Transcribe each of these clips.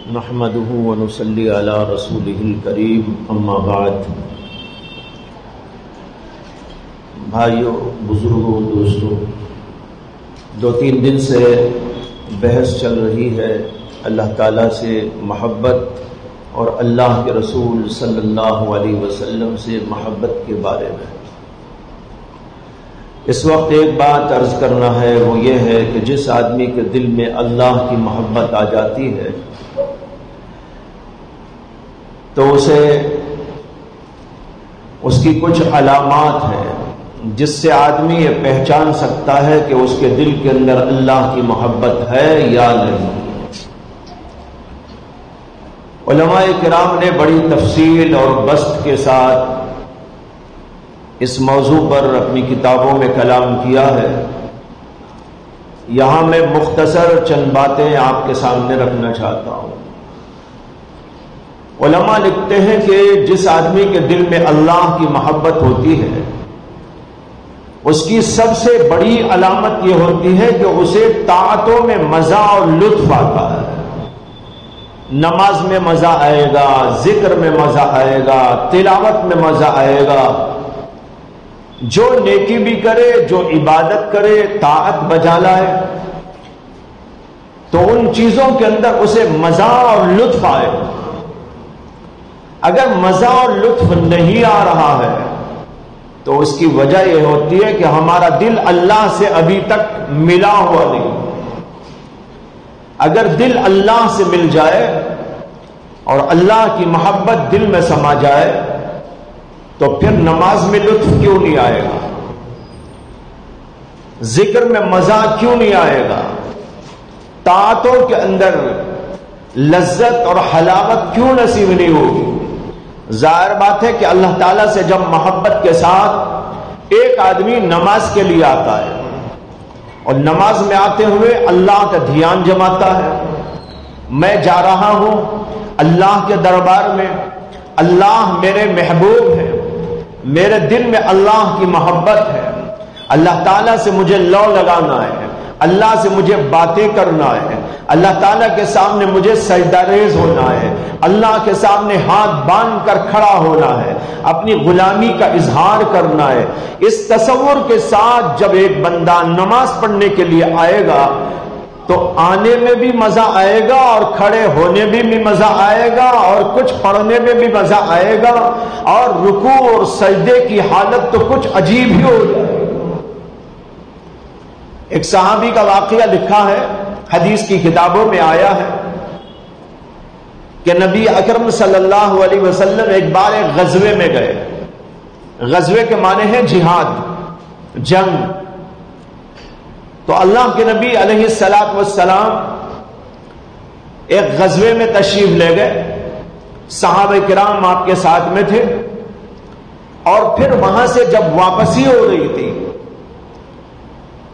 نحمده ونصلي على رسوله الكريم اما بعد۔ بھائیو، بزرگوں، دوستوں، 2-3 دن سے بحث چل رہی ہے اللہ تعالیٰ سے محبت اور اللہ کے رسول صلی اللہ علیہ وسلم سے محبت کے بارے میں۔ اس وقت ایک بات عرض کرنا ہے، وہ یہ ہے کہ جس آدمی کے دل میں اللہ کی محبت آ جاتی ہے تو اسے اس کی کچھ علامات ہیں جس سے آدمی یہ پہچان سکتا ہے کہ اس کے دل کے اندر اللہ کی محبت ہے یا نہیں۔ علماء کرام نے بڑی تفصیل اور بسط کے ساتھ اس موضوع پر اپنی کتابوں میں کلام کیا ہے۔ یہاں میں مختصر چند باتیں آپ کے سامنے رکھنا چاہتا ہوں۔ علماء لکھتے ہیں کہ جس آدمی کے دل میں اللہ کی محبت ہوتی ہے اس کی سب سے بڑی علامت یہ ہوتی ہے کہ اسے طاعتوں میں مزہ اور لطف آتا ہے۔ نماز میں مزہ آئے گا، ذکر میں مزہ آئے گا، تلاوت میں مزہ آئے گا۔ جو نیکی بھی کرے، جو عبادت کرے، طاعت بجا لائے تو ان چیزوں کے اندر اسے مزہ اور لطف آئے۔ اگر مزہ اور لطف نہیں آ رہا ہے تو اس کی وجہ یہ ہوتی ہے کہ ہمارا دل اللہ سے ابھی تک ملا ہوا نہیں۔ اگر دل اللہ سے مل جائے اور اللہ کی محبت دل میں سما جائے تو پھر نماز میں لطف کیوں نہیں آئے گا، ذکر میں مزہ کیوں نہیں آئے گا، طاعتوں کے اندر لذت اور حلاوت کیوں نصیب نہیں ہوگی۔ ظاہر بات ہے کہ اللہ تعالیٰ سے جب محبت کے ساتھ ایک آدمی نماز کے لیے آتا ہے اور نماز میں آتے ہوئے اللہ کا دھیان جماتا ہے، میں جا رہا ہوں اللہ کے دربار میں، اللہ میرے محبوب ہے، میرے دل میں اللہ کی محبت ہے، اللہ تعالیٰ سے مجھے لو لگانا ہے، اللہ سے مجھے باتیں کرنا ہے، اللہ تعالیٰ کے سامنے مجھے سجدہ ریز ہونا ہے، اللہ کے سامنے ہاتھ باندھ کر کھڑا ہونا ہے، اپنی غلامی کا اظہار کرنا ہے۔ اس تصور کے ساتھ جب ایک بندہ نماز پڑھنے کے لیے آئے گا تو آنے میں بھی مزہ آئے گا اور کھڑے ہونے میں بھی مزہ آئے گا اور کچھ پڑھنے میں بھی مزہ آئے گا، اور رکوع اور سجدے کی حالت تو کچھ عجیب ہی ہو جائے گی۔ ایک صحابی کا واقعہ لکھا ہے، حدیث کی کتابوں میں آیا ہے کہ نبی اکرم صلی اللہ علیہ وسلم ایک بار ایک غزوے میں گئے۔ غزوے کے معنی ہے جہاد، جنگ۔ تو اللہ کے نبی علیہ الصلاۃ والسلام ایک غزوے میں تشریف لے گئے، صحابہ کرام آپ کے ساتھ میں تھے، اور پھر وہاں سے جب واپسی ہو رہی تھی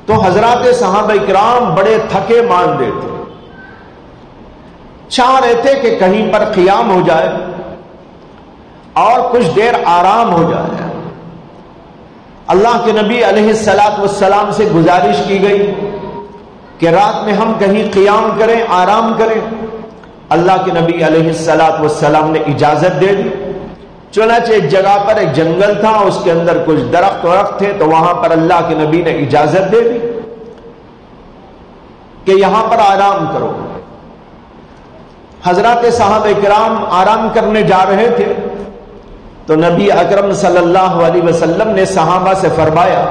تو حضرات صحابہ کرام بڑے تھکے ماندے تھے، چاہ رہے تھے کہ کہیں پر قیام ہو جائے اور کچھ دیر آرام ہو جائے۔ اللہ کے نبی علیہ الصلاۃ والسلام سے گزارش کی گئی کہ رات میں ہم کہیں قیام کریں، آرام کریں۔ اللہ کے نبی علیہ الصلاۃ والسلام نے اجازت دے دی۔ چنانچہ ایک جگہ پر ایک جنگل تھا، اس کے اندر کچھ درخت ورخت تھے، تو وہاں پر اللہ کے نبی نے اجازت دے دی کہ یہاں پر آرام کرو۔ حضرات صحابہ کرام آرام کرنے جا رہے تھے تو نبی اکرم صلی اللہ علیہ وسلم نے صحابہ سے فرمایا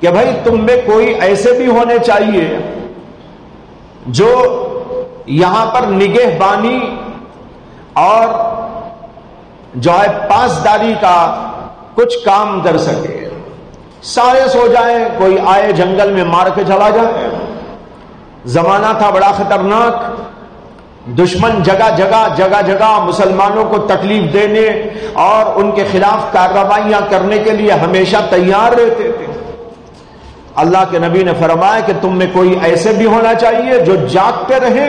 کہ بھائی تم میں کوئی ایسے بھی ہونے چاہیے جو یہاں پر نگہبانی اور جو ہے پاسداری کا کچھ کام کر سکے۔ سارے سو جائیں، کوئی آئے جنگل میں مار کے چلا جائے۔ زمانہ تھا بڑا خطرناک، دشمن جگہ جگہ مسلمانوں کو تکلیف دینے اور ان کے خلاف کارروائیاں کرنے کے لیے ہمیشہ تیار رہتے تھے۔ اللہ کے نبی نے فرمایا کہ تم میں کوئی ایسے بھی ہونا چاہیے جو جاگتے رہے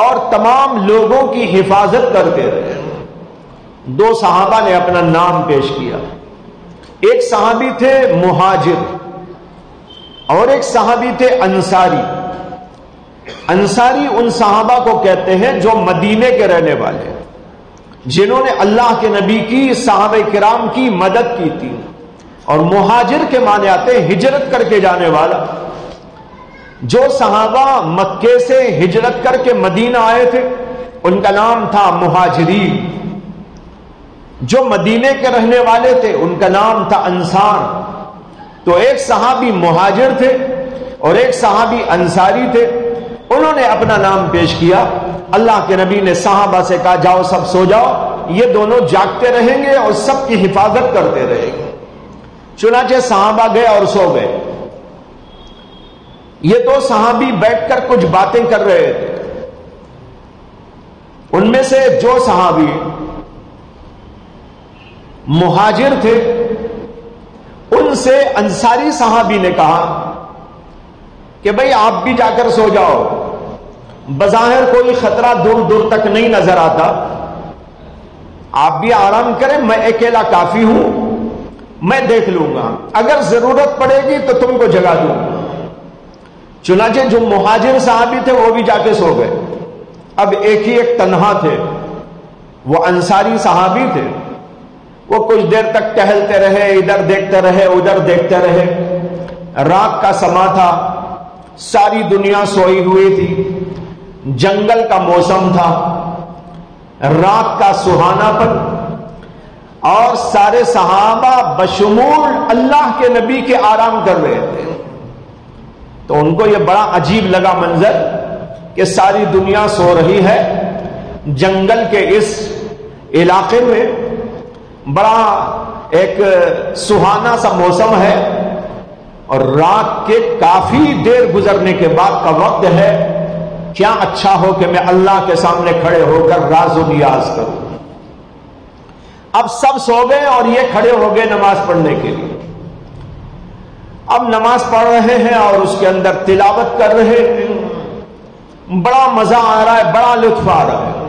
اور تمام لوگوں کی حفاظت کرتے رہے۔ 2 صحابہ نے اپنا نام پیش کیا۔ ایک صحابی تھے مہاجر اور ایک صحابی تھے انصاری۔ انصاری ان صحابہ کو کہتے ہیں جو مدینے کے رہنے والے، جنہوں نے اللہ کے نبی کی، صحابہ کرام کی مدد کی تھی. اور مہاجر کے معنی آتے ہیں ہجرت کر کے جانے والا. جو صحابہ مکے سے ہجرت کر کے مدینہ آئے تھے ان کا نام تھا مہاجرین. جو مدینے کے رہنے والے تھے ان کا نام تھا انصار. تو ایک صحابی مہاجر تھے اور ایک صحابی انصاری تھے. انہوں نے اپنا نام پیش کیا. اللہ کے نبی نے صحابہ سے کہا جاؤ سب سو جاؤ، یہ دونوں جاگتے رہیں گے اور سب کی حفاظت کرتے رہیں گے. چنانچہ صحابہ گئے اور سو گئے. یہ دو صحابی بیٹھ کر کچھ باتیں کر رہے تھے. ان میں سے جو صحابی مہاجر تھے ان سے انصاری صحابی نے کہا کہ بھئی آپ بھی جا کر سو جاؤ، بظاہر کوئی خطرہ دور دور تک نہیں نظر آتا، آپ بھی آرام کریں، میں اکیلا کافی ہوں، میں دیکھ لوں گا، اگر ضرورت پڑے گی تو تم کو جگا دوں گا. چنانچہ جو مہاجر صحابی تھے وہ بھی جا کے سو گئے. اب ایک ہی ایک تنہا تھے، وہ انصاری صحابی تھے. وہ کچھ دیر تک ٹہلتے رہے، ادھر دیکھتے رہے ادھر دیکھتے رہے. رات کا سما تھا، ساری دنیا سوئی ہوئی تھی، جنگل کا موسم تھا، رات کا سہانا پن، اور سارے صحابہ بشمول اللہ کے نبی کے آرام کر رہے تھے. تو ان کو یہ بڑا عجیب لگا منظر کہ ساری دنیا سو رہی ہے، جنگل کے اس علاقے میں بڑا ایک سہانا سا موسم ہے، اور رات کے کافی دیر گزرنے کے بعد کا وقت ہے. کیا اچھا ہو کہ میں اللہ کے سامنے کھڑے ہو کر راز و نیاز کروں. اب سب سو گئے اور یہ کھڑے ہو گئے نماز پڑھنے کے لیے. اب نماز پڑھ رہے ہیں اور اس کے اندر تلاوت کر رہے ہیں. بڑا مزہ آ رہا ہے، بڑا لطف آ رہا ہے.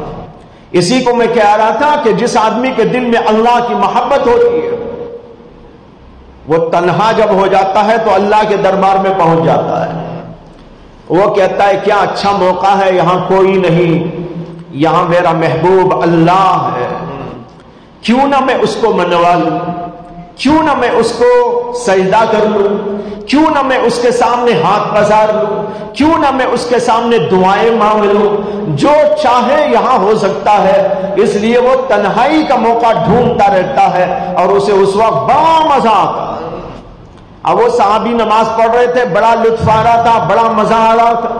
اسی کو میں کہہ رہا تھا کہ جس آدمی کے دل میں اللہ کی محبت ہوتی ہے وہ تنہا جب ہو جاتا ہے تو اللہ کے دربار میں پہنچ جاتا ہے. وہ کہتا ہے کیا اچھا موقع ہے، یہاں کوئی نہیں، یہاں میرا محبوب اللہ ہے، کیوں نہ میں اس کو منوا لوں، کیوں نہ میں اس کو سجدہ کر لوں، کیوں نہ میں اس کے سامنے ہاتھ پسار لوں، کیوں نہ میں اس کے سامنے دعائیں مانگ لوں. جو چاہے یہاں ہو سکتا ہے. اس لیے وہ تنہائی کا موقع ڈھونڈتا رہتا ہے اور اسے اس وقت بڑا مزہ آتا ہے. اب وہ صحابی نماز پڑھ رہے تھے، بڑا لطف آ رہا تھا، بڑا مزہ آ رہا تھا.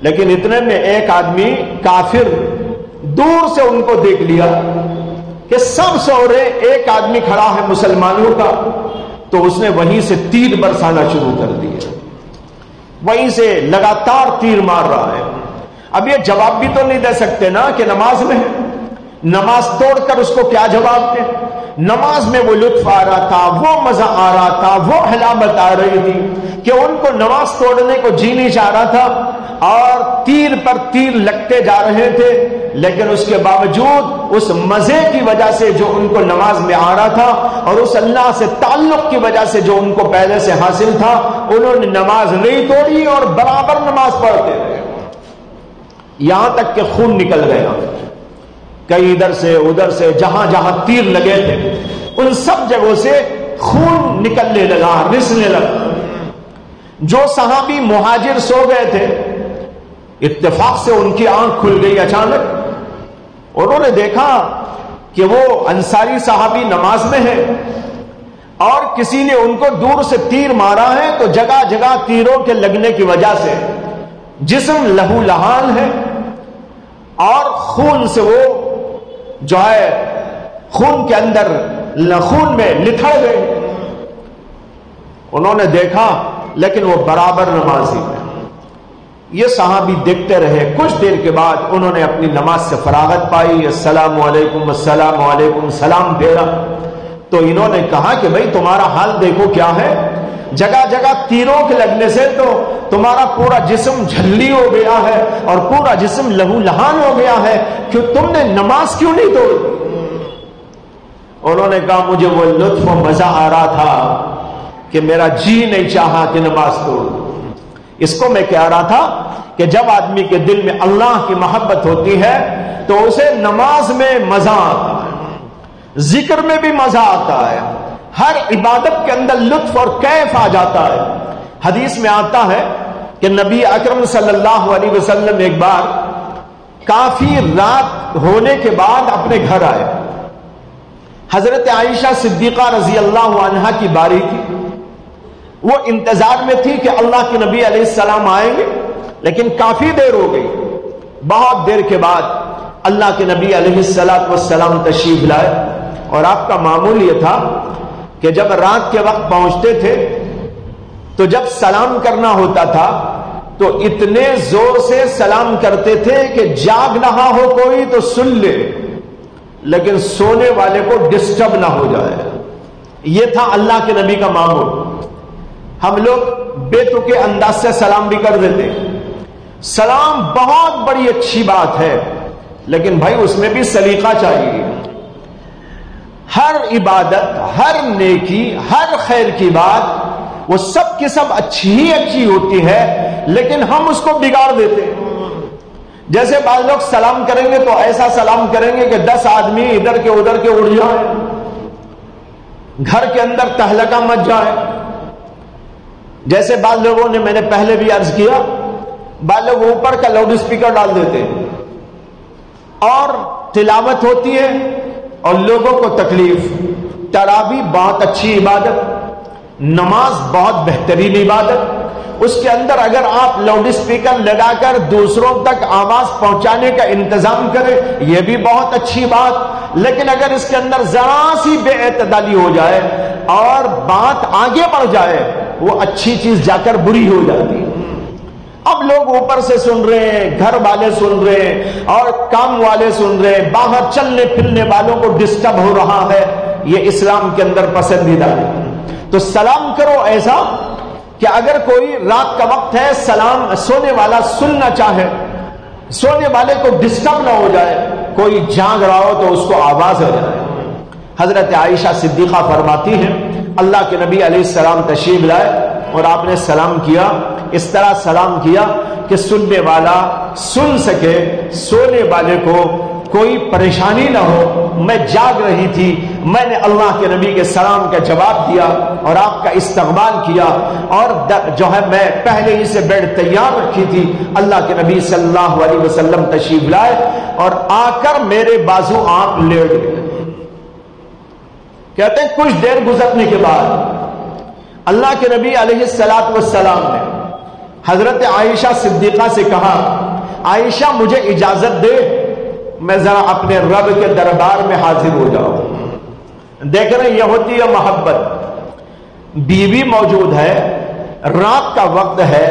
لیکن اتنے میں ایک آدمی کافر دور سے ان کو دیکھ لیا کہ سب سو رہے، ایک آدمی کھڑا ہے مسلمانوں کا. تو اس نے وہیں سے تیر برسانا شروع کر دیا، وہیں سے لگاتار تیر مار رہا ہے. اب یہ جواب بھی تو نہیں دے سکتے نا کہ نماز میں ہے. نماز توڑ کر اس کو کیا جواب دیں. نماز میں وہ لطف آ رہا تھا، وہ مزہ آ رہا تھا، وہ حلاوت آ رہی تھی کہ ان کو نماز توڑنے کو جی نہیں چاہ رہا تھا، اور تیر پر تیر لگتے جا رہے تھے. لیکن اس کے باوجود اس مزے کی وجہ سے جو ان کو نماز میں آ رہا تھا اور اس اللہ سے تعلق کی وجہ سے جو ان کو پہلے سے حاصل تھا، انہوں نے نماز نہیں توڑی اور برابر نماز پڑھتے رہے، یہاں تک کہ خون نکل گیا. کئی ادھر سے ادھر سے جہاں جہاں تیر لگے تھے ان سب جگہوں سے خون نکلنے لگا، رسنے لگا. جو صحابی مہاجر سو گئے تھے اتفاق سے ان کی آنکھ کھل گئی اچانک. انہوں نے دیکھا کہ وہ انصاری صحابی نماز میں ہے اور کسی نے ان کو دور سے تیر مارا ہے. تو جگہ جگہ تیروں کے لگنے کی وجہ سے جسم لہو لہان ہے اور خون سے وہ جو ہے خون کے اندر خون میں لتھڑ گئے. انہوں نے دیکھا لیکن وہ برابر نمازی ہے. یہ صحابی دیکھتے رہے. کچھ دیر کے بعد انہوں نے اپنی نماز سے فراغت پائی، السلام علیکم السلام علیکم، سلام پھیرا. تو انہوں نے کہا کہ بھئی تمہارا حال دیکھو کیا ہے، جگہ جگہ تیروں کے لگنے سے تو تمہارا پورا جسم جھلی ہو گیا ہے اور پورا جسم لہو لہان ہو گیا ہے، کہ تم نے نماز کیوں نہیں توڑی؟ انہوں نے کہا مجھے وہ لطف و مزہ آ رہا تھا کہ میرا جی نہیں چاہا کہ نماز توڑوں. اس کو میں کہہ رہا تھا کہ جب آدمی کے دل میں اللہ کی محبت ہوتی ہے تو اسے نماز میں مزہ آتا ہے، ذکر میں بھی مزہ آتا ہے، ہر عبادت کے اندر لطف اور کیف آ جاتا ہے۔ حدیث میں آتا ہے کہ نبی اکرم صلی اللہ علیہ وسلم ایک بار کافی رات ہونے کے بعد اپنے گھر آئے۔ حضرت عائشہ صدیقہ رضی اللہ عنہا کی باری تھی، وہ انتظار میں تھی کہ اللہ کے نبی علیہ السلام آئیں گے، لیکن کافی دیر ہو گئی۔ بہت دیر کے بعد اللہ کے نبی علیہ السلام تشریف لائے، اور آپ کا معمول یہ تھا کہ جب رات کے وقت پہنچتے تھے تو جب سلام کرنا ہوتا تھا تو اتنے زور سے سلام کرتے تھے کہ جاگ رہا ہو کوئی تو سن لے، لیکن سونے والے کو ڈسٹرب نہ ہو جائے۔ یہ تھا اللہ کے نبی کا معمول۔ ہم لوگ بے تکے انداز سے سلام بھی کر دیتے، سلام بہت بڑی اچھی بات ہے، لیکن بھائی اس میں بھی سلیقہ چاہیے۔ ہر عبادت، ہر نیکی، ہر خیر کی بات وہ سب کی سب اچھی ہی اچھی ہوتی ہے، لیکن ہم اس کو بگاڑ دیتے ہیں۔ جیسے بعض لوگ سلام کریں گے تو ایسا سلام کریں گے کہ 10 آدمی ادھر کے ادھر کے اڑ جائیں، گھر کے اندر تہلکہ مچ جائے۔ جیسے بعض لوگوں نے، میں نے پہلے بھی عرض کیا، بعض لوگ اوپر کا لاؤڈ اسپیکر ڈال دیتے ہیں اور تلاوت ہوتی ہے اور لوگوں کو تکلیف۔ تراویح بہت اچھی عبادت، نماز بہت بہترین عبادت، اس کے اندر اگر آپ لاؤڈ اسپیکر لگا کر دوسروں تک آواز پہنچانے کا انتظام کریں یہ بھی بہت اچھی بات، لیکن اگر اس کے اندر ذرا سی بے اعتدالی ہو جائے اور بات آگے بڑھ جائے وہ اچھی چیز جا کر بری ہو جاتی ہے۔ اب لوگ اوپر سے سن رہے ہیں، گھر والے سن رہے ہیں اور کام والے سن رہے ہیں، باہر چلنے پھرنے والوں کو ڈسٹرب ہو رہا ہے، یہ اسلام کے اندر پسندیدہ ہے۔ تو سلام کرو ایسا کہ اگر کوئی رات کا وقت ہے، سلام سونے والا سننا چاہے، سونے والے کو ڈسٹرب نہ ہو جائے، کوئی جاگ رہا ہو تو اس کو آواز آ جائے۔ حضرت عائشہ صدیقہ فرماتی ہیں اللہ کے نبی علیہ السلام تشریف لائے اور آپ نے سلام کیا، اس طرح سلام کیا کہ سننے والا سن سکے، سونے والے کو کوئی پریشانی نہ ہو۔ میں جاگ رہی تھی، میں نے اللہ کے نبی کے سلام کا جواب دیا اور آپ کا استقبال کیا، اور جو ہے میں پہلے ہی سے بیڈ تیار رکھی تھی۔ اللہ کے نبی صلی اللہ علیہ وسلم تشریف لائے اور آ کر میرے بازو آپ لیٹ گئے۔ کہتے ہیں کچھ دیر گزرنے کے بعد اللہ کے نبی علیہ السلام نے حضرت عائشہ صدیقہ سے کہا، عائشہ مجھے اجازت دے میں ذرا اپنے رب کے دربار میں حاضر ہو جاؤں۔ دیکھ رہے ہیں یہ ہوتی ہے محبت۔ بیوی موجود ہے، رات کا وقت ہے،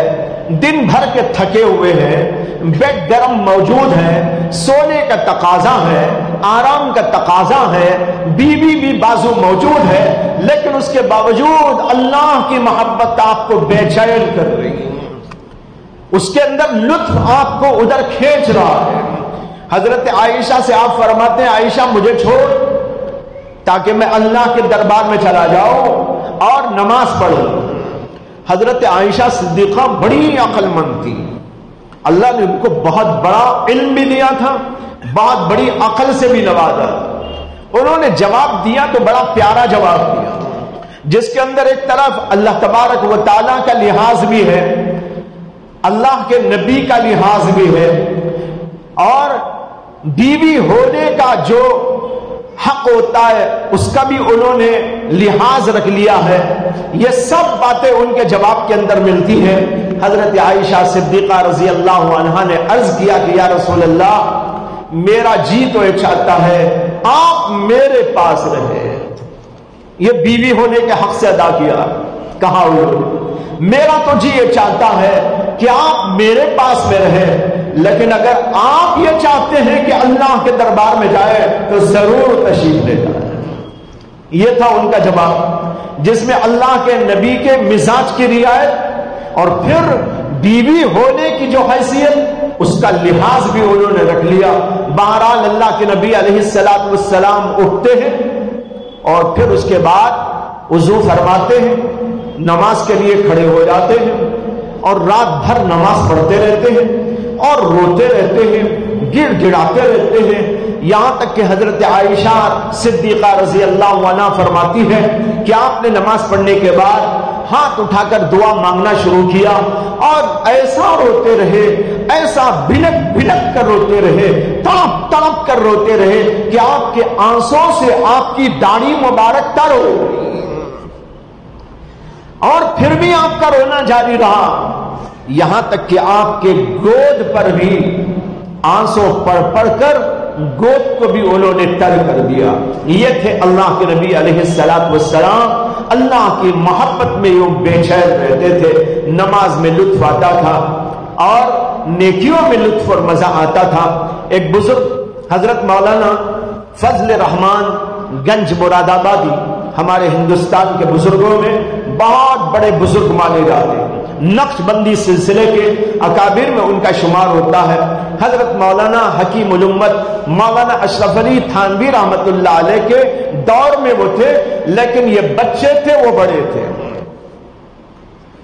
دن بھر کے تھکے ہوئے ہیں، بیڈ گرم موجود ہے، سونے کا تقاضا ہے، آرام کا تقاضا ہے، بیوی بھی بازو موجود ہے، لیکن اس کے باوجود اللہ کی محبت آپ کو بے چین کر رہی ہے، اس کے اندر لطف آپ کو ادھر کھینچ رہا ہے۔ حضرت عائشہ سے آپ فرماتے ہیں عائشہ مجھے چھوڑ تاکہ میں اللہ کے دربار میں چلا جاؤں اور نماز پڑھوں۔ حضرت عائشہ صدیقہ بڑی عقل مند تھی، اللہ نے ان کو بہت بڑا علم بھی دیا تھا، بہت بڑی عقل سے بھی نوازا۔ انہوں نے جواب دیا تو بڑا پیارا جواب دیا، جس کے اندر ایک طرف اللہ تبارک و تعالیٰ کا لحاظ بھی ہے، اللہ کے نبی کا لحاظ بھی ہے، اور بیوی ہونے کا جو حق ہوتا ہے اس کا بھی انہوں نے لحاظ رکھ لیا ہے۔ یہ سب باتیں ان کے جواب کے اندر ملتی ہیں۔ حضرت عائشہ صدیقہ رضی اللہ عنہا نے عرض کیا کہ یا رسول اللہ میرا جی تو یہ چاہتا ہے آپ میرے پاس رہے۔ یہ بیوی ہونے کے حق سے ادا کیا، کہا انہوں نے میرا تو جی یہ چاہتا ہے کہ آپ میرے پاس میں رہے، لیکن اگر آپ یہ چاہتے ہیں کہ اللہ کے دربار میں جائے تو ضرور تشریف لے جائے۔ یہ تھا ان کا جواب، جس میں اللہ کے نبی کے مزاج کی رعایت اور پھر بیوی ہونے کی جو حیثیت اس کا لحاظ بھی انہوں نے رکھ لیا۔ بہرحال اللہ کے نبی علیہ السلام اٹھتے ہیں اور پھر اس کے بعد وضو فرماتے ہیں، نماز کے لیے کھڑے ہو جاتے ہیں۔ اور رات بھر نماز پڑھتے رہتے ہیں اور روتے رہتے ہیں، گڑ گڑاتے رہتے ہیں، یہاں تک کہ حضرت عائشہ صدیقہ رضی اللہ عنہا فرماتی ہے کہ آپ نے نماز پڑھنے کے بعد ہاتھ اٹھا کر دعا مانگنا شروع کیا اور ایسا روتے رہے، ایسا بھنک بھنک کر روتے رہے، تڑپ تڑپ کر روتے رہے کہ آپ کے آنسوں سے آپ کی داڑھی مبارک تر ہو گئی، اور پھر بھی آپ کا رونا جاری رہا، یہاں تک کہ آپ کے گود پر بھی آنسوں پڑ پڑ کر گود کو بھی انہوں نے تر کر دیا۔ یہ تھے اللہ کے نبی علیہ السلام، اللہ کی محبت میں یوں بے چین رہتے تھے، نماز میں لطف آتا تھا اور نیکیوں میں لطف اور مزہ آتا تھا۔ ایک بزرگ حضرت مولانا فضل رحمان گنج مراد آبادی ہمارے ہندوستان کے بزرگوں میں بہت بڑے بزرگ مانے جاتے ہیں، نقش بندی سلسلے کے اکابر میں ان کا شمار ہوتا ہے۔ حضرت مولانا حکیم الامت مولانا اشرف علی تھانوی رحمت اللہ علیہ کے دور میں وہ تھے، لیکن یہ بچے تھے، وہ بڑے تھے۔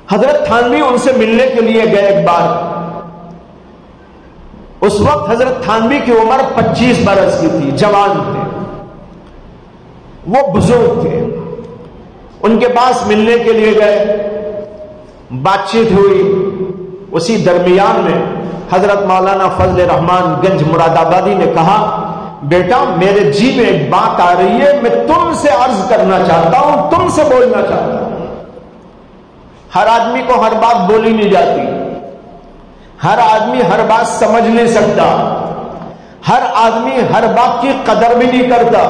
حضرت تھانوی ان سے ملنے کے لیے گئے ایک بار، اس وقت حضرت تھانوی کی عمر 25 برس کی تھی، جوان تھے، وہ بزرگ تھے، ان کے پاس ملنے کے لیے گئے، بات چیت ہوئی، اسی درمیان میں حضرت مولانا فضل رحمان گنج مراد آبادی نے کہا، بیٹا میرے جی میں ایک بات آ رہی ہے، میں تم سے عرض کرنا چاہتا ہوں، تم سے بولنا چاہتا ہوں۔ ہر آدمی کو ہر بات بولی نہیں جاتی، ہر آدمی ہر بات سمجھ نہیں سکتا، ہر آدمی ہر بات کی قدر بھی نہیں کرتا۔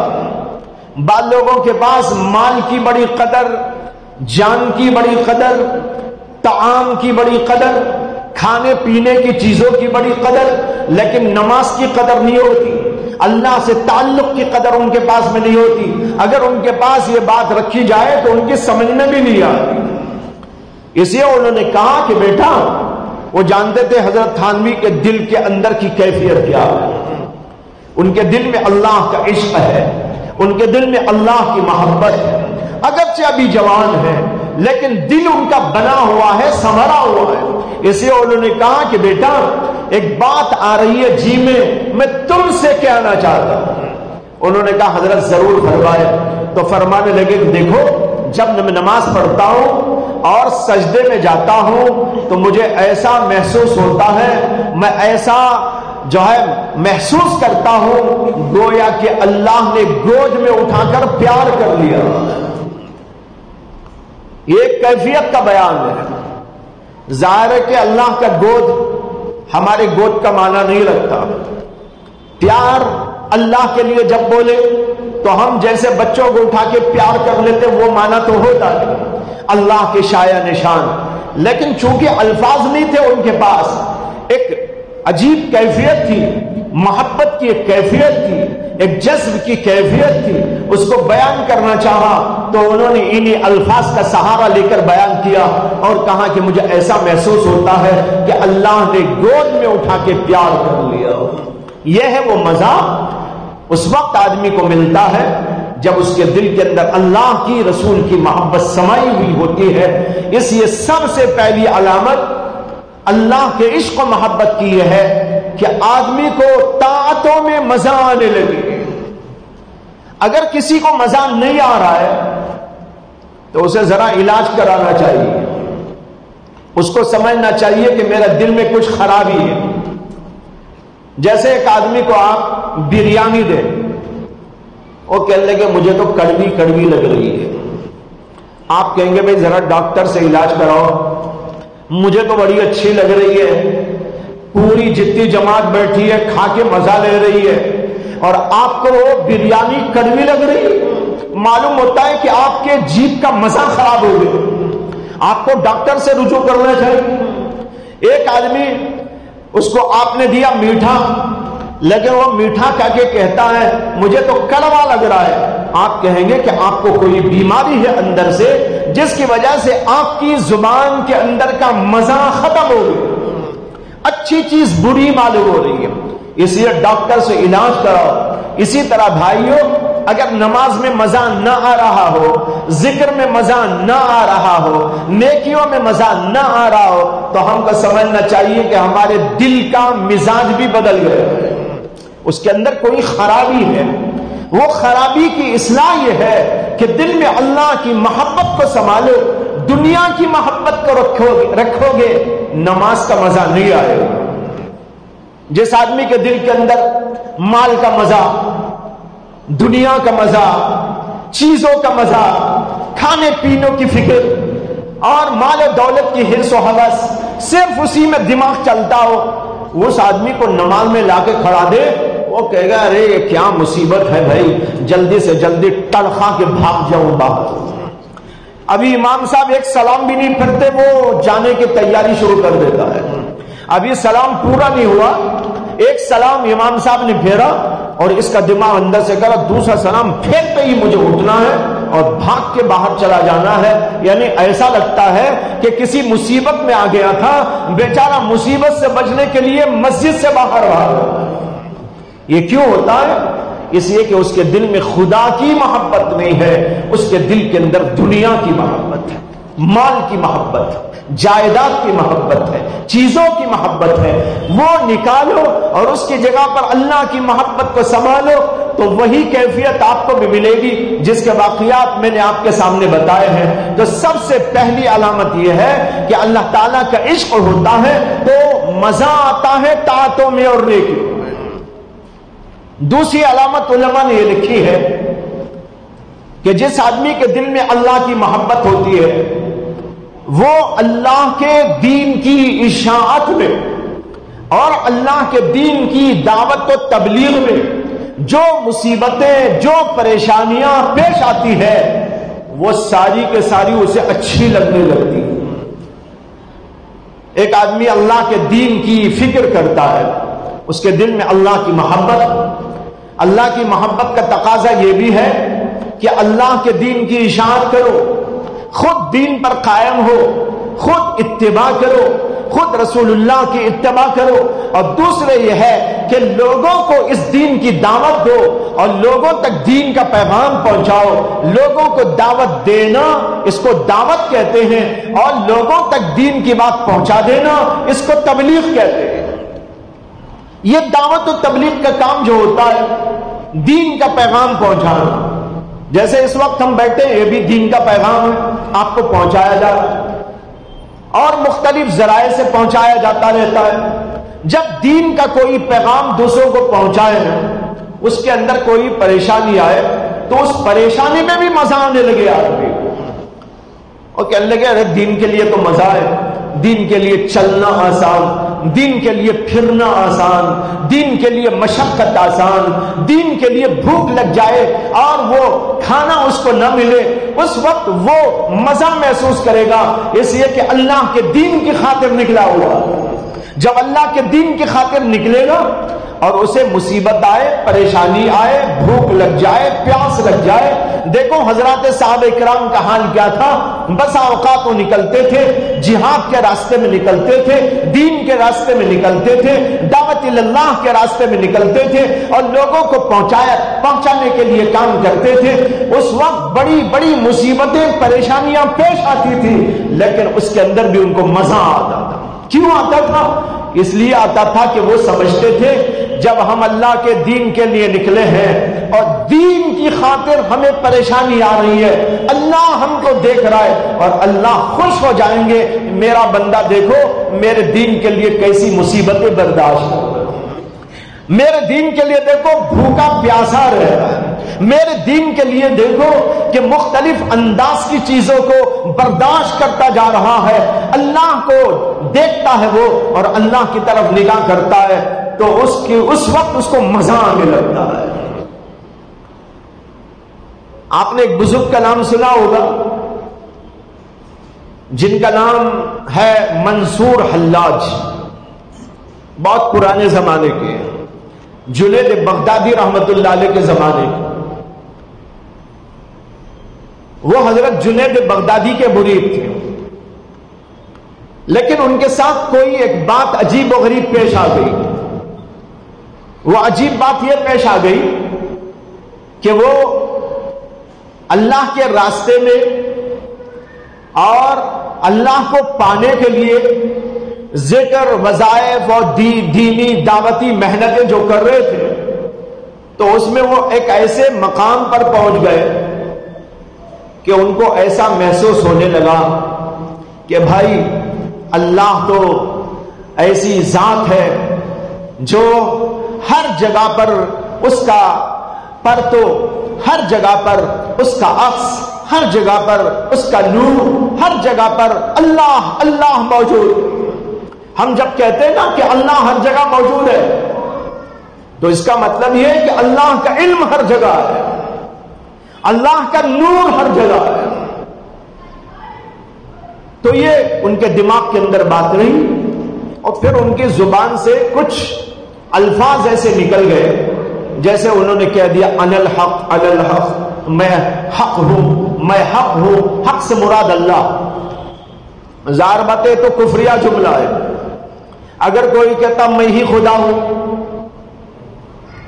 بعض لوگوں کے پاس مال کی بڑی قدر، جان کی بڑی قدر، طعام کی بڑی قدر، کھانے پینے کی چیزوں کی بڑی قدر، لیکن نماز کی قدر نہیں ہوتی، اللہ سے تعلق کی قدر ان کے پاس میں نہیں ہوتی۔ اگر ان کے پاس یہ بات رکھی جائے تو ان کی سمجھ میں بھی نہیں آتی۔ اس لیے انہوں نے کہا کہ بیٹا، وہ جانتے تھے حضرت تھانوی کے دل کے اندر کی کیفیت کیا ہے، ان کے دل میں اللہ کا عشق ہے، ان کے دل میں اللہ کی محبت ہے، اگرچہ ابھی جوان ہے لیکن دل ان کا بنا ہوا ہے، سنورا ہوا ہے۔ اس لیے انہوں نے کہا کہ بیٹا ایک بات آ رہی ہے جی میں تم سے کہنا چاہتا ہوں۔ انہوں نے کہا حضرت ضرور فرمائے۔ تو فرمانے لگے کہ دیکھو، جب میں نماز پڑھتا ہوں اور سجدے میں جاتا ہوں تو مجھے ایسا محسوس ہوتا ہے، میں ایسا جو ہے محسوس کرتا ہوں گویا کہ اللہ نے گود میں اٹھا کر پیار کر لیا۔ یہ ایک کیفیت کا بیان ہے۔ ظاہر ہے کہ اللہ کا گود ہمارے گود کا معنی نہیں رکھتا۔ پیار اللہ کے لیے جب بولے تو ہم جیسے بچوں کو اٹھا کے پیار کر لیتے، وہ معنی تو ہوتا ہے اللہ کے شایع نشان، لیکن چونکہ الفاظ نہیں تھے ان کے پاس، ایک عجیب کیفیت تھی، محبت کی ایک کیفیت تھی، ایک جذب کی کیفیت تھی، اس کو بیان کرنا چاہا تو انہوں نے انہی الفاظ کا سہارا لے کر بیان کیا اور کہا کہ مجھے ایسا محسوس ہوتا ہے کہ اللہ نے گود میں اٹھا کے پیار کر لیا۔ یہ ہے وہ مزہ اس وقت آدمی کو ملتا ہے جب اس کے دل کے اندر اللہ کی رسول کی محبت سمائی ہوئی ہوتی ہے۔ اس لیے سب سے پہلی علامت اللہ کے عشق و محبت کی یہ ہے کہ آدمی کو طاعتوں میں مزہ آنے لگے۔ اگر کسی کو مزہ نہیں آ رہا ہے تو اسے ذرا علاج کرانا چاہیے، اس کو سمجھنا چاہیے کہ میرا دل میں کچھ خرابی ہے۔ جیسے ایک آدمی کو آپ بریانی دیں، وہ کہنے لگے مجھے تو کڑوی کڑوی لگ رہی ہے، آپ کہیں گے بھائی ذرا ڈاکٹر سے علاج کراؤ، مجھے تو بڑی اچھی لگ رہی ہے، پوری جتنی جماعت بیٹھی ہے کھا کے مزہ لے رہی ہے، اور آپ کو وہ بریانی کڑوی لگ رہی ہے، معلوم ہوتا ہے کہ آپ کے جیب کا مزہ خراب ہو گیا، آپ کو ڈاکٹر سے رجوع کرنا چاہیے۔ ایک آدمی اس کو آپ نے دیا میٹھا، لیکن وہ میٹھا کہہ کے کہتا ہے مجھے تو کڑوا لگ رہا ہے، آپ کہیں گے کہ آپ کو کوئی بیماری ہے اندر سے جس کی وجہ سے آپ کی زبان کے اندر کا مزہ ختم ہو گیا، اچھی چیز بری معلوم ہو رہی ہے، اس لیے ڈاکٹر سے علاج کراؤ۔ اسی طرح بھائیوں، اگر نماز میں مزہ نہ آ رہا ہو، ذکر میں مزہ نہ آ رہا ہو، نیکیوں میں مزہ نہ آ رہا ہو، تو ہم کو سمجھنا چاہیے کہ ہمارے دل کا مزاج بھی بدل گیا ہے، اس کے اندر کوئی خرابی ہے۔ وہ خرابی کی اصلاح یہ ہے کہ دل میں اللہ کی محبت کو سنبھالو، دنیا کی محبت کو رکھو گے، نماز کا مزہ نہیں آئے گا۔ جس آدمی کے دل کے اندر مال کا مزہ، دنیا کا مزہ، چیزوں کا مزہ، کھانے پینے کی فکر اور مال و دولت کی حرص و ہوس، صرف اسی میں دماغ چلتا ہو، اس آدمی کو نماز میں لا کے کھڑا دے، وہ کہے گا ارے یہ کیا مصیبت ہے بھائی، جلدی سے جلدی تڑخا کے بھاگ جاؤں باہر۔ ابھی امام صاحب ایک سلام بھی نہیں پھرتے، وہ جانے کی تیاری شروع کر دیتا ہے۔ ابھی سلام پورا نہیں ہوا، ایک سلام امام صاحب نے پھیرا اور اس کا دماغ اندر سے کرا، دوسرا سلام پھیرتے ہی مجھے اٹھنا ہے اور بھاگ کے باہر چلا جانا ہے۔ یعنی ایسا لگتا ہے کہ کسی مصیبت میں آ گیا تھا، بیچارہ مصیبت سے بچنے کے لیے مسجد سے باہر بھاگا۔ یہ کیوں ہوتا ہے؟ اس لیے کہ اس کے دل میں خدا کی محبت نہیں ہے، اس کے دل کے اندر دنیا کی محبت ہے، مال کی محبت ہے، جائیداد کی محبت ہے، چیزوں کی محبت ہے۔ وہ نکالو اور اس کی جگہ پر اللہ کی محبت کو سنبھالو، تو وہی کیفیت آپ کو بھی ملے گی جس کے واقعات میں نے آپ کے سامنے بتائے ہیں۔ تو سب سے پہلی علامت یہ ہے کہ اللہ تعالیٰ کا عشق ہوتا ہے تو مزہ آتا ہے طاعتوں میں اور نیکیوں میں۔ دوسری علامت علماء نے یہ لکھی ہے کہ جس آدمی کے دل میں اللہ کی محبت ہوتی ہے، وہ اللہ کے دین کی اشاعت میں اور اللہ کے دین کی دعوت و تبلیغ میں جو مصیبتیں، جو پریشانیاں پیش آتی ہے، وہ ساری کے ساری اسے اچھی لگنے لگتی ہے۔ ایک آدمی اللہ کے دین کی فکر کرتا ہے، اس کے دل میں اللہ کی محبت کا تقاضا یہ بھی ہے کہ اللہ کے دین کی اشاعت کرو، خود دین پر قائم ہو، خود اتباع کرو، خود رسول اللہ کی اتباع کرو، اور دوسرے یہ ہے کہ لوگوں کو اس دین کی دعوت دو اور لوگوں تک دین کا پیغام پہنچاؤ۔ لوگوں کو دعوت دینا اس کو دعوت کہتے ہیں، اور لوگوں تک دین کی بات پہنچا دینا اس کو تبلیغ کہتے ہیں۔ یہ دعوت و تبلیغ کا کام جو ہوتا ہے، دین کا پیغام پہنچانا، جیسے اس وقت ہم بیٹھے ہیں، یہ بھی دین کا پیغام ہے، آپ کو پہنچایا جا رہا ہے اور مختلف ذرائع سے پہنچایا جاتا رہتا ہے۔ جب دین کا کوئی پیغام دوسروں کو پہنچائے، اس کے اندر کوئی پریشانی آئے تو اس پریشانی میں بھی مزہ آنے لگے آدمی کو، اور کہنے لگے ارے دین کے لیے تو مزہ ہے، دین کے لیے چلنا آسان، دین کے لیے پھرنا آسان، دین کے لیے مشقت آسان، دین کے لیے بھوک لگ جائے اور وہ کھانا اس کو نہ ملے، اس وقت وہ مزہ محسوس کرے گا، اس لیے کہ اللہ کے دین کی خاطر نکلا ہوا۔ جب اللہ کے دین کی خاطر نکلے گا اور اسے مصیبت آئے، پریشانی آئے، بھوک لگ جائے، پیاس لگ جائے، دیکھو حضرات صحابہ کرام کا حال کیا تھا۔ بس اوقات وہ نکلتے تھے، جہاد کے راستے میں نکلتے تھے، دین کے راستے میں نکلتے تھے، دعوت اللہ کے راستے میں نکلتے تھے اور لوگوں کو پہنچانے کے لیے کام کرتے تھے۔ اس وقت بڑی بڑی مصیبتیں، پریشانیاں پیش آتی تھی، لیکن اس کے اندر بھی ان کو مزہ آتا تھا۔ کیوں آتا تھا؟ اس لیے آتا تھا کہ وہ سمجھتے تھے جب ہم اللہ کے دین کے لیے نکلے ہیں اور دین کی خاطر ہمیں پریشانی آ رہی ہے، اللہ ہم کو دیکھ رہا ہے اور اللہ خوش ہو جائیں گے، میرا بندہ دیکھو میرے دین کے لیے کیسی مصیبتیں برداشت کر رہا ہے، میرے دین کے لیے دیکھو بھوکا پیاسا رہ رہا ہے، میرے دین کے لیے دیکھو کہ مختلف انداز کی چیزوں کو برداشت کرتا جا رہا ہے۔ اللہ کو دیکھتا ہے وہ اور اللہ کی طرف نگاہ کرتا ہے تو اس وقت اس کو مزہ آنے لگتا ہے۔ آپ نے ایک بزرگ کا نام سنا ہوگا جن کا نام ہے منصور حلاج، بہت پرانے زمانے کے، جنید بغدادی رحمت اللہ علیہ کے زمانے کے۔ وہ حضرت جنید بغدادی کے مرید تھے، لیکن ان کے ساتھ کوئی ایک بات عجیب و غریب پیش آ گئی۔ وہ عجیب بات یہ پیش آ گئی کہ وہ اللہ کے راستے میں اور اللہ کو پانے کے لیے ذکر، وظائف اور دینی دعوتی محنتیں جو کر رہے تھے، تو اس میں وہ ایک ایسے مقام پر پہنچ گئے کہ ان کو ایسا محسوس ہونے لگا کہ بھائی اللہ تو ایسی ذات ہے جو ہر جگہ پر اس کا پرتو، ہر جگہ پر اس کا عکس، ہر جگہ پر اس کا نور، ہر جگہ پر اللہ اللہ موجود۔ ہم جب کہتے ہیں نا کہ اللہ ہر جگہ موجود ہے، تو اس کا مطلب یہ ہے کہ اللہ کا علم ہر جگہ ہے، اللہ کا نور ہر جگہ ہے۔ تو یہ ان کے دماغ کے اندر بات رہی، اور پھر ان کی زبان سے کچھ الفاظ ایسے نکل گئے جیسے انہوں نے کہہ دیا انا الحق انا الحق، میں حق ہوں، میں حق ہوں۔ حق سے مراد اللہ۔ ظاہر بات ہے تو کفریہ جملہ ہے۔ اگر کوئی کہتا میں ہی خدا ہوں،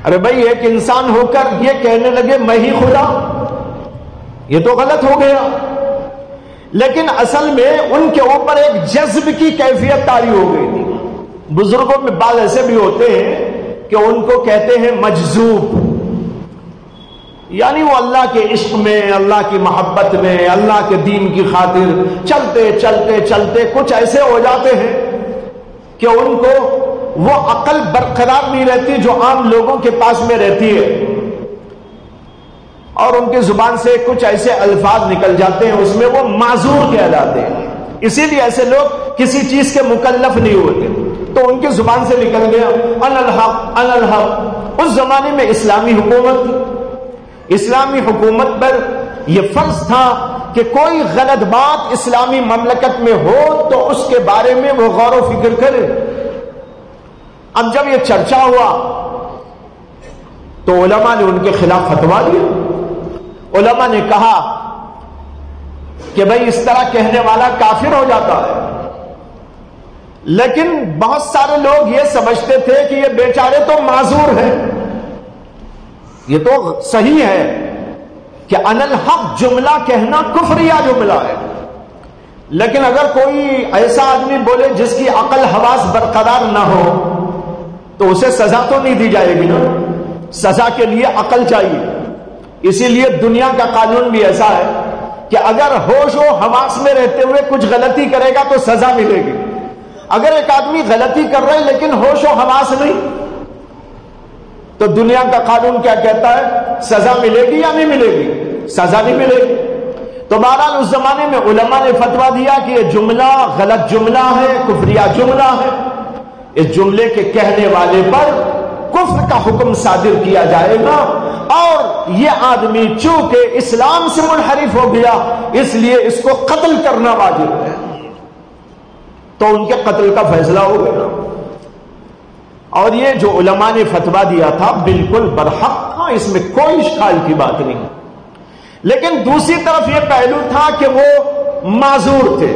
ارے بھائی ایک انسان ہو کر یہ کہنے لگے میں ہی خدا، یہ تو غلط ہو گیا۔ لیکن اصل میں ان کے اوپر ایک جذب کی کیفیت طاری ہو گئی تھی۔ بزرگوں میں بعض ایسے بھی ہوتے ہیں کہ ان کو کہتے ہیں مجذوب، یعنی وہ اللہ کے عشق میں، اللہ کی محبت میں، اللہ کے دین کی خاطر چلتے چلتے چلتے کچھ ایسے ہو جاتے ہیں کہ ان کو وہ عقل برقرار نہیں رہتی جو عام لوگوں کے پاس میں رہتی ہے، اور ان کی زبان سے کچھ ایسے الفاظ نکل جاتے ہیں، اس میں وہ معذور کہلاتے ہیں۔ اسی لیے ایسے لوگ کسی چیز کے مکلف نہیں ہوتے، تو ان کی زبان سے نکل گیا انا الحق انا الحق۔ اس زمانے میں اسلامی حکومت تھی، اسلامی حکومت پر یہ فرض تھا کہ کوئی غلط بات اسلامی مملکت میں ہو تو اس کے بارے میں وہ غور و فکر کرے۔ اب جب یہ چرچا ہوا تو علماء نے ان کے خلاف فتویٰ دیا۔ علماء نے کہا کہ بھائی اس طرح کہنے والا کافر ہو جاتا ہے، لیکن بہت سارے لوگ یہ سمجھتے تھے کہ یہ بیچارے تو معذور ہیں۔ یہ تو صحیح ہے کہ انا الحق جملہ کہنا کفریہ جملہ ہے، لیکن اگر کوئی ایسا آدمی بولے جس کی عقل حواس برقرار نہ ہو تو اسے سزا تو نہیں دی جائے گی نا، سزا کے لیے عقل چاہیے۔ اسی لیے دنیا کا قانون بھی ایسا ہے کہ اگر ہوش و حواس میں رہتے ہوئے کچھ غلطی کرے گا تو سزا ملے گی۔ اگر ایک آدمی غلطی کر رہا ہے لیکن ہوش و حواس نہیں، تو دنیا کا قانون کیا کہتا ہے؟ سزا ملے گی یا نہیں ملے گی؟ سزا نہیں ملے گی۔ تو بہرحال اس زمانے میں علماء نے فتویٰ دیا کہ یہ جملہ غلط جملہ ہے، کفریہ جملہ ہے، اس جملے کے کہنے والے پر کفر کا حکم صادر کیا جائے گا، اور یہ آدمی چونکہ اسلام سے منحرف ہو گیا اس لیے اس کو قتل کرنا واجب ہے۔ تو ان کے قتل کا فیصلہ ہو گیا، اور یہ جو علماء نے فتویٰ دیا تھا بالکل برحق تھا، اس میں کوئی اشکال کی بات نہیں۔ لیکن دوسری طرف یہ پہلو تھا کہ وہ معذور تھے،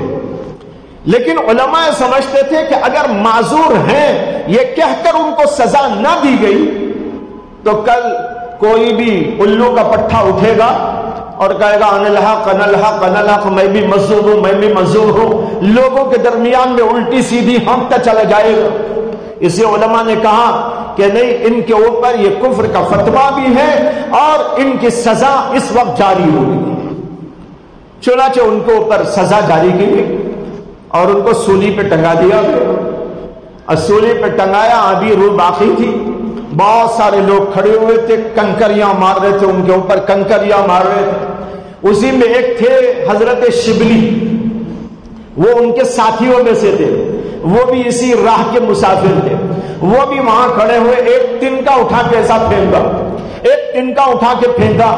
لیکن علماء سمجھتے تھے کہ اگر معذور ہیں یہ کہہ کر ان کو سزا نہ دی گئی تو کل کوئی بھی الو کا پٹھا اٹھے گا اور کہے گا انا الحق انا الحق انا الحق، میں بھی مظلوم ہوں میں بھی مظلوم ہوں، لوگوں کے درمیان میں الٹی سیدھی ہانکتا چلا جائے گا۔ اسے علماء نے کہا کہ نہیں، ان کے اوپر یہ کفر کا فتویٰ بھی ہے اور ان کی سزا اس وقت جاری ہوگی۔ چنانچہ ان کے اوپر سزا جاری کی گئی اور ان کو سولی پہ ٹنگا دیا گیا، اور سولی پہ ٹنگایا، ابھی روح باقی تھی، بہت سارے لوگ کھڑے ہوئے تھے، کنکریاں مار رہے تھے، ان کے اوپر کنکریاں مار رہے تھے۔ اسی میں ایک تھے حضرت شبلی، وہ ان کے ساتھیوں میں سے تھے، وہ بھی اسی راہ کے مسافر تھے، وہ بھی وہاں کھڑے ہوئے، ایک تنکا اٹھا کے ایسا پھینکا، ایک تنکا اٹھا کے پھینکا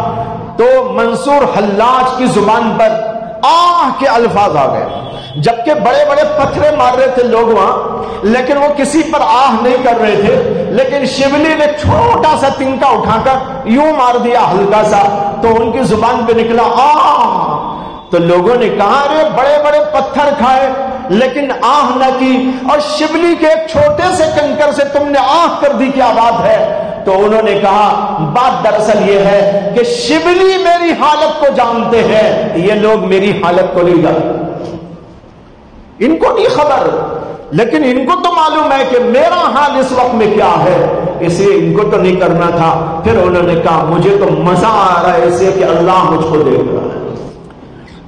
تو منصور حلاج کی زبان پر آہ کے الفاظ آ گئے، جبکہ بڑے بڑے پتھرے مار رہے تھے لوگ وہاں، لیکن وہ کسی پر آہ نہیں کر رہے تھے، لیکن شبلی نے چھوٹا سا تنکا اٹھا کر یوں مار دیا ہلکا سا، تو ان کی زبان پہ نکلا آہ۔ تو لوگوں نے کہا ارے بڑے بڑے پتھر کھائے لیکن آہ نہ کی، اور شبلی کے ایک چھوٹے سے کنکر سے تم نے آہ کر دی، کیا بات ہے؟ تو انہوں نے کہا بات دراصل یہ ہے کہ شبلی میری حالت کو جانتے ہیں، یہ لوگ میری حالت کو نہیں جانتے، ان کو نہیں خبر، لیکن ان کو تو معلوم ہے کہ میرا حال اس وقت میں کیا ہے، اس لیے ان کو تو نہیں کرنا تھا۔ پھر انہوں نے کہا مجھے تو مزہ آ رہا ہے اس لیے کہ اللہ مجھ کو دیکھ رہا ہے۔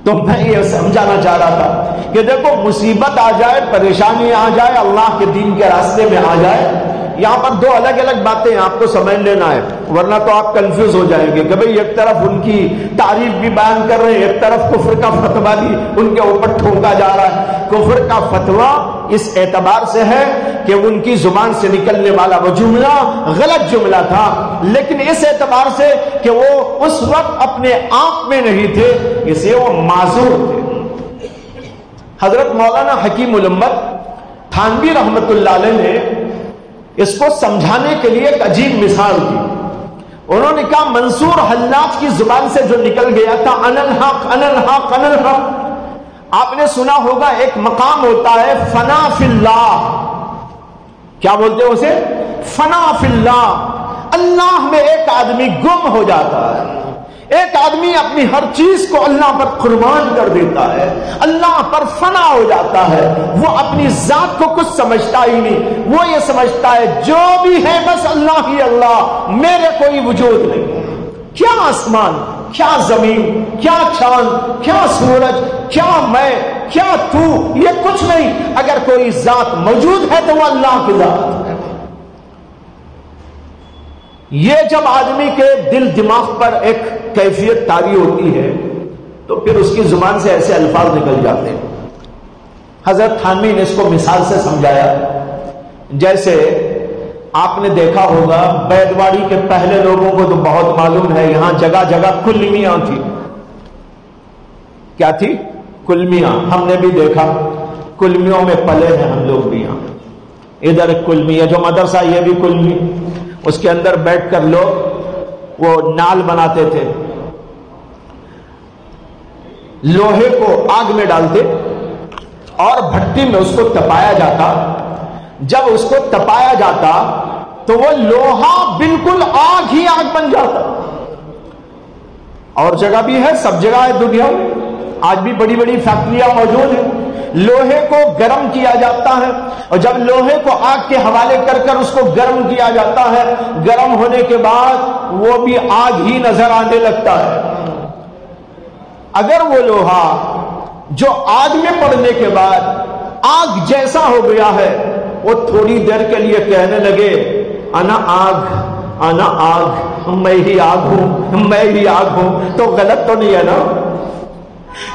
تو میں یہ سمجھانا چاہ رہا تھا کہ دیکھو مصیبت آ جائے، پریشانی آ جائے، اللہ کے دین کے راستے میں آ جائے، یہاں پر دو الگ الگ باتیں آپ کو سمجھ لینا ہے، ورنہ تو آپ کنفیوز ہو جائیں گے کہ بھئی ایک طرف ان کی تعریف بھی بیان کر رہے ہیں، ایک طرف کفر کا فتویٰ بھی ان کے اوپر ٹھونکا جا رہا ہے۔ کفر کا فتویٰ اس اعتبار سے ہے کہ ان کی زبان سے نکلنے والا وہ جملہ غلط جملہ تھا، لیکن اس اعتبار سے کہ وہ اس وقت اپنے آپ میں نہیں تھے، اسے وہ معذور تھے۔ حضرت مولانا حکیم الامت تھانوی رحمت اللہ علیہ نے اس کو سمجھانے کے لیے ایک عجیب مثال دی۔ انہوں نے کہا منصور حلاج کی زبان سے جو نکل گیا تھا انا الحق انا الحق انا الحق، آپ نے سنا ہوگا ایک مقام ہوتا ہے فنا فی اللہ، کیا بولتے ہیں اسے؟ فنا فی اللہ۔ اللہ میں ایک آدمی گم ہو جاتا ہے، ایک آدمی اپنی ہر چیز کو اللہ پر قربان کر دیتا ہے، اللہ پر فنا ہو جاتا ہے، وہ اپنی ذات کو کچھ سمجھتا ہی نہیں، وہ یہ سمجھتا ہے جو بھی ہے بس اللہ ہی اللہ، میرے کوئی وجود نہیں، کیا آسمان، کیا زمین، کیا چاند، کیا سورج، کیا میں، کیا تو، یہ کچھ نہیں، اگر کوئی ذات موجود ہے تو وہ اللہ کی ذات ہے۔ یہ جب آدمی کے دل دماغ پر ایک کیفیت طاری ہوتی ہے تو پھر اس کی زبان سے ایسے الفاظ نکل جاتے ہیں۔ حضرت تھانوی نے اس کو مثال سے سمجھایا، جیسے آپ نے دیکھا ہوگا بیدواڑی کے پہلے لوگوں کو تو بہت معلوم ہے، یہاں جگہ جگہ کلمیاں تھی۔ کیا تھی؟ کلمیاں، ہم نے بھی دیکھا، کلمیوں میں پلے ہیں ہم لوگ بھی، یہاں ادھر کلمی ہے، جو مدرسہ یہ بھی کلمی، اس کے اندر بیٹھ کر لوگ وہ نال بناتے تھے، لوہے کو آگ میں ڈالتے اور بھٹی میں اس کو تپایا جاتا، جب اس کو تپایا جاتا تو وہ لوہا بالکل آگ ہی آگ بن جاتا۔ اور جگہ بھی ہے، سب جگہ ہے دنیا میں، آج بھی بڑی بڑی فیکٹریاں موجود ہیں، لوہے کو گرم کیا جاتا ہے اور جب لوہے کو آگ کے حوالے کر کر اس کو گرم کیا جاتا ہے، گرم ہونے کے بعد وہ بھی آگ ہی نظر آنے لگتا ہے۔ اگر وہ لوہا جو آگ میں پڑنے کے بعد آگ جیسا ہو گیا ہے، وہ تھوڑی دیر کے لیے کہنے لگے انا آگ انا آگ، میں ہی آگ ہوں میں ہی آگ ہوں، تو غلط تو نہیں ہے نا؟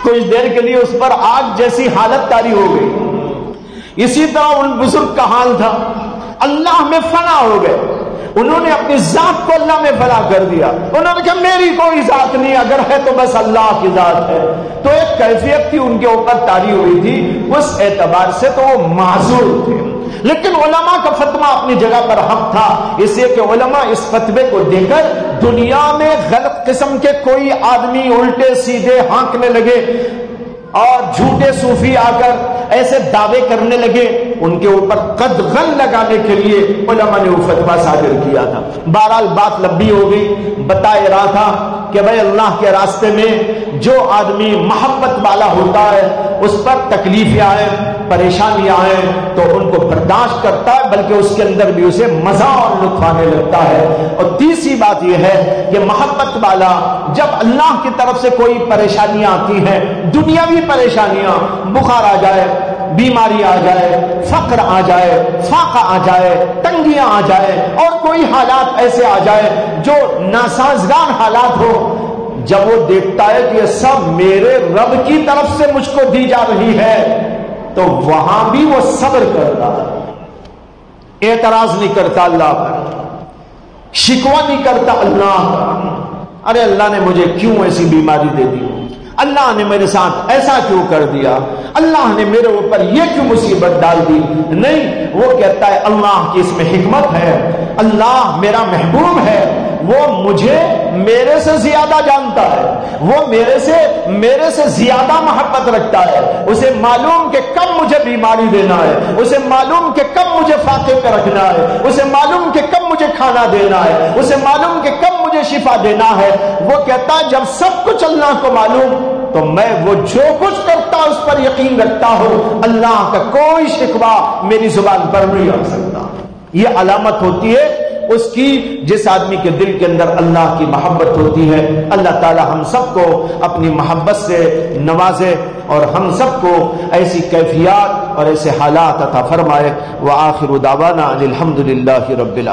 کچھ دیر کے لیے اس پر آگ جیسی حالت طاری ہو گئی۔ اسی طرح ان بزرگ کا حال تھا، اللہ میں فنا ہو گئے، انہوں نے اپنی ذات کو اللہ میں فنا کر دیا، انہوں نے کہا میری کوئی ذات نہیں، اگر ہے تو بس اللہ کی ذات ہے۔ تو ایک کیفیت تھی ان کے اوپر طاری ہوئی تھی، اس اعتبار سے تو وہ معذور تھے، لیکن علماء کا فتویٰ اپنی جگہ پر حق تھا، اس لیے کہ علماء اس فتوے کو دے کر دنیا میں غلط قسم کے کوئی آدمی الٹے سیدھے ہانکنے لگے اور جھوٹے صوفی آ کر ایسے دعوے کرنے لگے، ان کے اوپر قدغن لگانے کے لیے علماء نے وہ فتویٰ صادر کیا تھا۔ بہرحال بات لمبی ہو گئی، بتا رہا تھا کہ بھائی اللہ کے راستے میں جو آدمی محبت والا ہوتا ہے اس پر تکلیفیں آئیں، پریشانیاں آئیں تو ان کو برداشت کرتا ہے، بلکہ اس کے اندر بھی اسے مزہ اور لطف آنے لگتا ہے۔ اور تیسری بات یہ ہے کہ محبت والا جب اللہ کی طرف سے کوئی پریشانیاں آتی ہیں، دنیاوی پریشانیاں، بخار آ جائے، بیماری آ جائے، فقر آ جائے، فاقہ آ جائے، تنگیاں آ جائے اور کوئی حالات ایسے آ جائے جو ناسازگار حالات ہو، جب وہ دیکھتا ہے کہ یہ سب میرے رب کی طرف سے مجھ کو دی جا رہی ہے تو وہاں بھی وہ صبر کرتا ہے، اعتراض نہیں کرتا اللہ پر، شکوہ نہیں کرتا اللہ پر، ارے اللہ نے مجھے کیوں ایسی بیماری دے دی، اللہ نے میرے ساتھ ایسا کیوں کر دیا، اللہ نے میرے اوپر یہ کیوں مصیبت ڈال دی؟ نہیں، وہ کہتا ہے اللہ کی اس میں حکمت ہے، اللہ میرا محبوب ہے، وہ مجھے میرے سے زیادہ جانتا ہے، وہ میرے سے زیادہ محبت رکھتا ہے، اسے معلوم کہ کب مجھے بیماری دینا ہے، اسے معلوم کہ کب مجھے فاقے پہ رکھنا ہے، اسے معلوم کہ کب مجھے کھانا دینا ہے، اسے معلوم کہ کب مجھے شفا دینا ہے۔ وہ کہتا ہے جب سب کچھ اللہ کو معلوم تو میں وہ جو کچھ کرتا اس پر یقین رکھتا ہوں، اللہ کا کوئی شکوہ میری زبان پر نہیں آ سکتا۔ یہ علامت ہوتی ہے اس کی جس آدمی کے دل کے اندر اللہ کی محبت ہوتی ہے۔ اللہ تعالی ہم سب کو اپنی محبت سے نوازے اور ہم سب کو ایسی کیفیات اور ایسے حالات عطا فرمائے۔ وآخر دعوانا ان الحمد للہ رب العالمین۔